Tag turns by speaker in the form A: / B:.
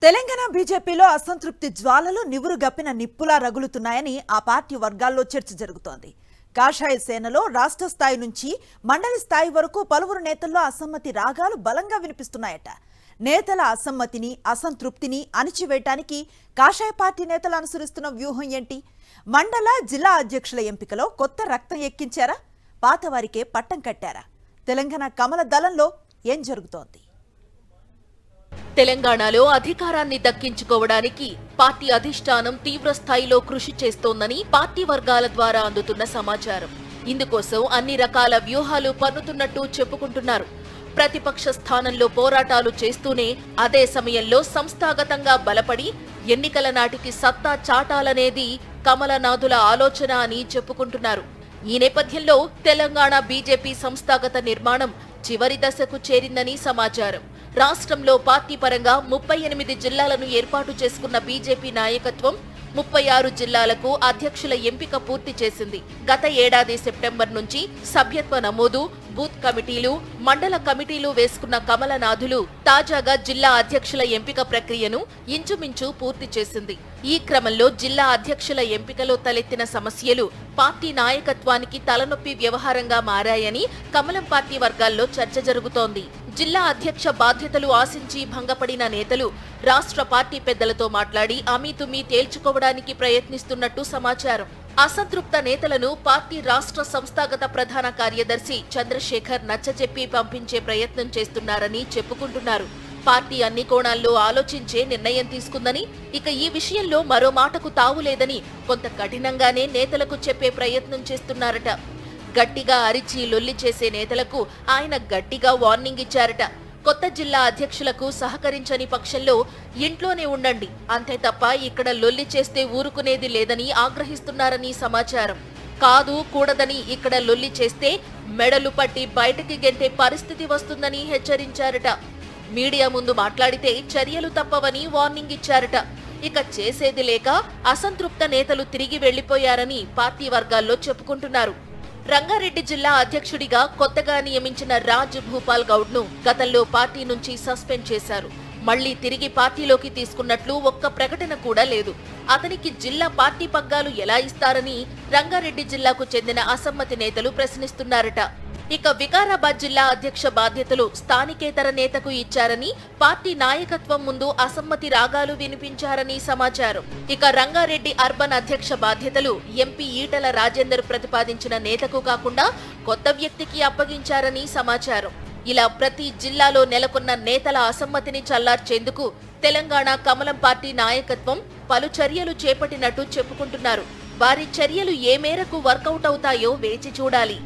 A: తెలంగాణ బీజేపీలో అసంతృప్తి జ్వాలలు నివురుగప్పిన నిప్పులా రగులుతున్నాయని ఆ పార్టీ వర్గాల్లో చర్చ జరుగుతోంది. కాషాయ సేనలో రాష్ట్ర స్థాయి నుంచి మండలి స్థాయి వరకు పలువురు నేతల్లో అసమ్మతి రాగాలు బలంగా వినిపిస్తున్నాయట. నేతల అసమ్మతిని, అసంతృప్తిని అణిచివేయటానికి కాషాయ పార్టీ నేతలు అనుసరిస్తున్న వ్యూహం ఏంటి? మండల, జిల్లా అధ్యక్షుల ఎంపికలో కొత్త రక్తం ఎక్కించారా? పాతవారికే పట్టం కట్టారా? తెలంగాణ కమల దళంలో ఏం జరుగుతోంది?
B: తెలంగాణలో అధికారాన్ని దక్కించుకోవడానికి పార్టీ అధిష్టానం తీవ్ర స్థాయిలో కృషి చేస్తోందని పార్టీ వర్గాల ద్వారా అందుతున్న సమాచారం. ఇందుకోసం అన్ని రకాల వ్యూహాలు పన్నుతున్నట్టు చెప్పుకుంటున్నారు. ప్రతిపక్ష స్థానంలో పోరాటాలు చేస్తూనే అదే సమయంలో సంస్థాగతంగా బలపడి ఎన్నికల నాటికి సత్తా చాటాలనేది కమలనాథుల ఆలోచన అని చెప్పుకుంటున్నారు. ఈ నేపథ్యంలో తెలంగాణ బీజేపీ సంస్థాగత నిర్మాణం చివరి దశకు చేరిందని సమాచారం. రాష్ట్రంలో పార్టీ పరంగా 38 జిల్లాలను ఏర్పాటు చేసుకున్న బీజేపీ నాయకత్వం 36 జిల్లాలకు అధ్యక్షుల ఎంపిక పూర్తి చేసింది. గత ఏడాది సెప్టెంబర్ నుంచి సభ్యత్వ నమోదు, బూత్ కమిటీలు, మండల కమిటీలు వేసుకున్న కమలనాథులు తాజాగా జిల్లా అధ్యక్షుల ఎంపిక ప్రక్రియను ఇంచుమించు పూర్తి చేసింది. ఈ క్రమంలో జిల్లా అధ్యక్షుల ఎంపికలో తలెత్తిన సమస్యలు పార్టీ నాయకత్వానికి తలనొప్పి వ్యవహారంగా మారాయని కమలం పార్టీ వర్గాల్లో చర్చ జరుగుతోంది. జిల్లా అధ్యక్ష బాధ్యతలు ఆశించి భంగపడిన నేతలు రాష్ట్ర పార్టీ పెద్దలతో మాట్లాడి అమీతుమీ తేల్చుకోవడానికి ప్రయత్నిస్తున్నట్టు సమాచారం. అసంతృప్త నేతలను పార్టీ రాష్ట్ర సంస్థాగత ప్రధాన కార్యదర్శి చంద్రశేఖర్ నచ్చజెప్పి పంపించే ప్రయత్నం చేస్తున్నారని చెప్పుకుంటున్నారు. పార్టీ అన్ని కోణాల్లో ఆలోచించే నిర్ణయం తీసుకుందని, ఇక ఈ విషయంలో మరో మాటకు తావులేదని కొంత కఠినంగానే నేతలకు చెప్పే ప్రయత్నం చేస్తున్నారట. గట్టిగా అరిచి లొల్లి చేసే నేతలకు ఆయన గట్టిగా వార్నింగ్ ఇచ్చారట. కొత్త జిల్లా అధ్యక్షులకు సహకరించని పక్షంలో ఇంట్లోనే ఉండండి, అంతే తప్ప ఇక్కడ లొల్లి చేస్తే ఊరుకునేది లేదని ఆగ్రహిస్తున్నారని సమాచారం. కాదు కూడదని ఇక్కడ లొల్లి చేస్తే మెడలు పట్టి బయటకి గెంటే పరిస్థితి వస్తుందని హెచ్చరించారట. మీడియా ముందు మాట్లాడితే చర్యలు తప్పవని వార్నింగ్ ఇచ్చారట. ఇక చేసేది లేక అసంతృప్త నేతలు తిరిగి వెళ్లిపోయారని పార్టీ వర్గాల్లో చెప్పుకుంటున్నారు. రంగారెడ్డి జిల్లా అధ్యక్షుడిగా కొత్తగా నియమించిన రాజ్ భూపాల్ గౌడ్ ను గతంలో పార్టీ నుంచి సస్పెండ్ చేశారు. మళ్లీ తిరిగి పార్టీలోకి తీసుకున్నట్లు ఒక్క ప్రకటన కూడా లేదు. అతనికి జిల్లా పార్టీ పగ్గాలు ఎలా ఇస్తారని రంగారెడ్డి జిల్లాకు చెందిన అసమ్మతి నేతలు ప్రశ్నిస్తున్నారట. ఇక వికారాబాద్ జిల్లా అధ్యక్ష బాధ్యతలు స్థానికేతర నేతకు ఇచ్చారని పార్టీ నాయకత్వం ముందు అసమ్మతి రాగాలు వినిపించారని సమాచారం. ఇక రంగారెడ్డి అర్బన్ అధ్యక్ష బాధ్యతలు ఎంపీ ఈటల రాజేందర్ ప్రతిపాదించిన నేతకు కాకుండా కొత్త వ్యక్తికి అప్పగించారని సమాచారం. ఇలా ప్రతి జిల్లాలో నెలకొన్న నేతల అసమ్మతిని చల్లార్చేందుకు తెలంగాణ కమలం పార్టీ నాయకత్వం పలు చర్యలు చేపట్టినట్టు చెప్పుకుంటున్నారు. వారి చర్యలు ఏ మేరకు వర్కౌట్ అవుతాయో వేచి చూడాలి.